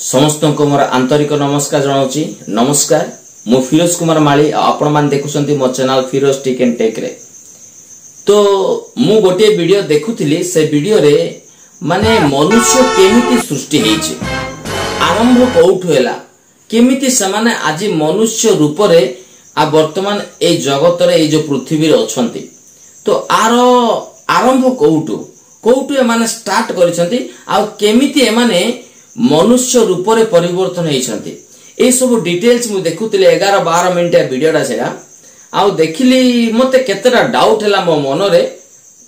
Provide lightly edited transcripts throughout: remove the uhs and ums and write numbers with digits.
समस्त को मोर आंतरिक नमस्कार जनाऊँगी। नमस्कार, मु फिरोज कुमार माली आपण मान देखुछंती मो channel Firoz tech and tech रे। तो मु गोटे वीडियो देखुथिली, से वीडियो रे माने मनुष्य केमिति सृष्टि हेछि, आरंभ कोठु हैला, केमिति समाने आज मनुष्य रूप रे आ वर्तमान ए जगत रे ए जो पृथ्वी रे अछंती। तो आरो आरंभ कोठु कोठु ए माने स्टार्ट करिसंती आ केमिति ए माने मनुष्य रूप रे परिवर्तन हेछंती। ए सब डिटेल्स मु देखुतिले 11-12 मिनिट वीडियोटा सेरा आ देखिली, मते केतेटा डाउट हैला मो मन रे,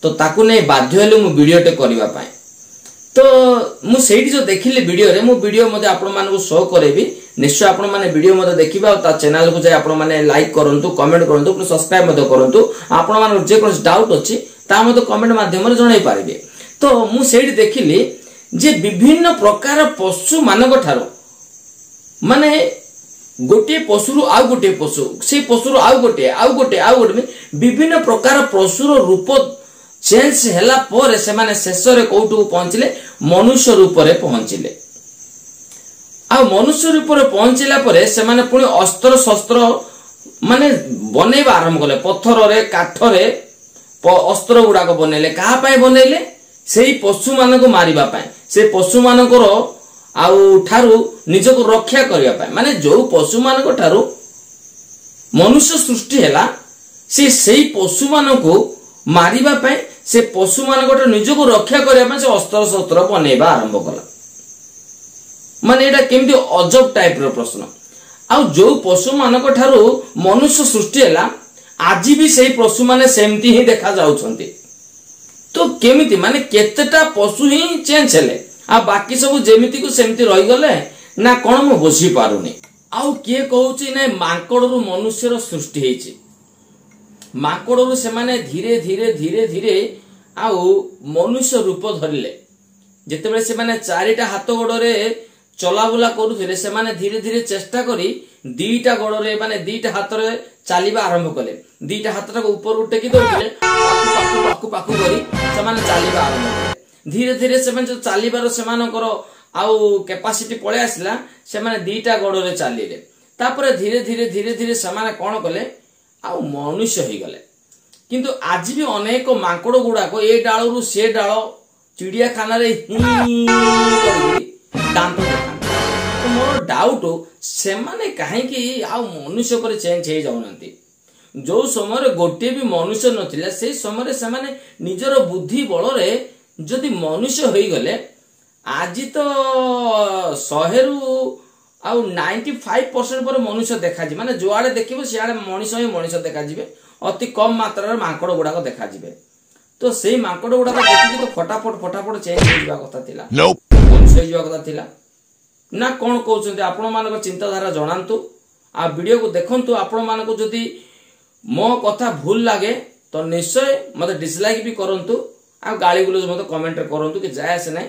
तो ताकू नै बाध्य हेलु मु वीडियोटे करबा पाए। तो मु सेठी जो देखिली वीडियो रे, मु वीडियो मध्ये आपण मानकु शो करेबी। निश्चय आपण माने वीडियो मध्ये देखिबा आ ता चैनल को जाय आपण माने लाइक करंतु, कमेंट करंतु, प्लस सब्सक्राइब मध्ये करंतु। आपण मानकु जे कोन डाउट अछि ता मध्ये कमेंट माध्यम रे जणाई पारिबे। तो मु सेठी देखिली जे विभिन्न प्रकार पशु मानक ठारो माने गोटे पशुरु आउ गोटे पशु, से पशुरु आउ गोटे विभिन्न प्रकार पशुर रूप चेंज हैला पर से माने शेष रे कोठु पहुंचले, मनुष्य रूप रे पहुंचले। आ मनुष्य रूप रे पहुंचला पर से माने पुणी अस्त्र शस्त्र माने बनेबा आरंभ कले। पत्थर रे, काठ रे अस्त्र गुडा को बनेले। कहा पाए बनेले? सेही पशु मानको मारिबा पाए, से पशु मानकर आउ ठारू निजको रक्षा करिया पाए। माने जो पशु मानको ठारू मनुष्य सृष्टि हैला, से सेही पशु मानको मारिबा पाए, से पशु मानको निजको रक्षा करिया पाए से अस्त्र शस्त्र बनेबा आरंभ कला। माने एटा केमति अजब टाइप रो प्रश्न। आउ जो पशु मानको ठारू मनुष्य सृष्टि हैला, आज भी सेही पशु माने सेमति ही देखा जाउछंती। तो केमिति माने केतेटा पशु ही चेंज हेले आ बाकी सब जेमिति को सेमिति रही गले ना कोन मु बुझी पारुनी। आउ किए कहूची नै मांकड़रू मनुष्यर सृष्टि हेछि। मांकड़रू से माने धीरे धीरे धीरे धीरे आउ मनुष्य रूप धरिले। जेतेबेले से माने चारिटा हाथ गोड़रे चलाबुला करूथिले, से माने धीरे धीरे चेष्टा करी दीटा गोड़रे माने दीटा हाथ रे चालिबा आरंभ कले। दीटा हाथ को ऊपर उठेकी दउथिले, पाकु पाकु करी से माने चालिबा आरंभ कले। धीरे धीरे से माने चालिबार से मानकर आउ कैपेसिटी पळे आसला, से माने दीटा गोड़रे चालिले। तापर धीरे धीरे धीरे धीरे से माने कोन कले, आउ मनुष्य होई गले। किंतु आज भी अनेक मांकड़ गुडा को ए डाळरू से डाळ चिड़िया खाना रे ही करी दांत देखा। तो मोर डाउट से माने काहे कि आउ मनुष्य पर चेंज हे जाउनंती। जो समय गोटे भी मनुष्य नथिला, से समय से माने निजर बुद्धि बल रे जदि मनुष्य होई गले, आज तो 100 रु आउ 95% पर मनुष्य देखा जी। माने जोआड़े देखिबो सियाड़े मनुष्य ही मनुष्य देखा जिवे, अति कम मात्रा रे मांकड़ गुडा को देखा जिवे। तो सेही मांकड़ गुडा को देखि तो फटाफट चेंज हो जिबा कथा थिला, मनुष्य हो जिबा कथा थिला ना। कोन कहउछन्ते आपण मानको चिंताधारा जणांतु। आ वीडियो को देखंतु। आपण मानको जदि मो कथा भूल लागे तो निश्चय मते डिसलाइक भी करंतु, आ गाली गुलोज मते कमेंट करंतु कि जाय आसे नै।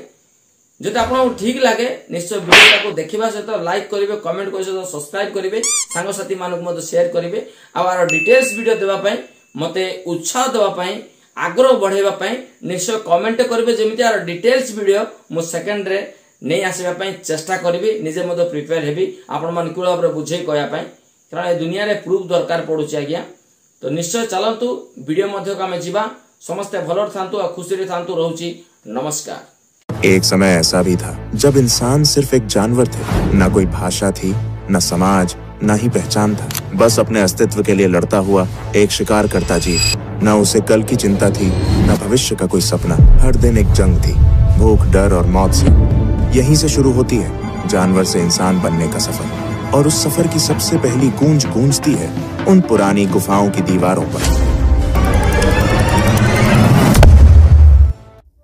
जदि आपन ठीक लागे निश्चय वीडियो को देखिबा सहित लाइक करिवे, कमेंट करि सहित सब्सक्राइब करिवे, सांग साथी मानक मते शेयर करिवे। आ आरो डिटेल्स वीडियो देबा पई मते उत्साह देबा पई, आग्रह बढ़ाइबा पई निश्चय कमेंट करिवे। जेमिति आरो डिटेल्स वीडियो मु सेकंड रे नै आसीबा पई चेष्टा करिवे। निजे मते प्रिपेयर हेबी आपण मान कुळ भाबरे बुझे कहया पई, कारण ए दुनिया रे प्रूफ दरकार पडुची आज्ञा। तो निश्चय चलंतु वीडियो मध्ये कामे जीवा। समस्त भलर थांतु आ खुशी रे थांतु। रहउची नमस्कार। एक समय ऐसा भी था जब इंसान सिर्फ एक जानवर थे। ना कोई भाषा थी, ना समाज, ना ही पहचान था। बस अपने अस्तित्व के लिए लड़ता हुआ एक शिकार करता जीव। ना उसे कल की चिंता थी, ना भविष्य का कोई सपना। हर दिन एक जंग थी, भूख, डर और मौत से। यहीं से शुरू होती है जानवर से इंसान बनने का सफर। और उस सफर की सबसे पहली गूंज गूंजती है उन पुरानी गुफाओं की दीवारों पर।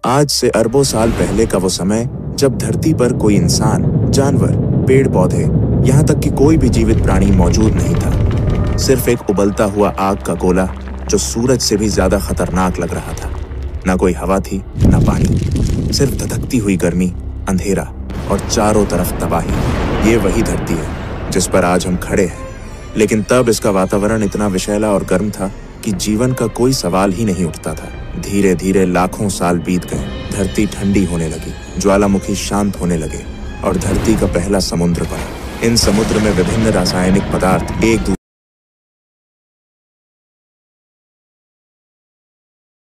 आज से अरबों साल पहले का वो समय जब धरती पर कोई इंसान, जानवर, पेड़ पौधे, यहाँ तक कि कोई भी जीवित प्राणी मौजूद नहीं था। सिर्फ एक उबलता हुआ आग का गोला जो सूरज से भी ज्यादा खतरनाक लग रहा था। ना कोई हवा थी, ना पानी, सिर्फ धधकती हुई गर्मी, अंधेरा और चारों तरफ तबाही। ये वही धरती है जिस पर आज हम खड़े हैं। लेकिन तब इसका वातावरण इतना विषैला और गर्म था कि जीवन का कोई सवाल ही नहीं उठता था। धीरे धीरे लाखों साल बीत गए। धरती ठंडी होने लगी, ज्वालामुखी शांत होने लगे और धरती का पहला समुद्र बना। इन समुद्र में विभिन्न रासायनिक पदार्थ एक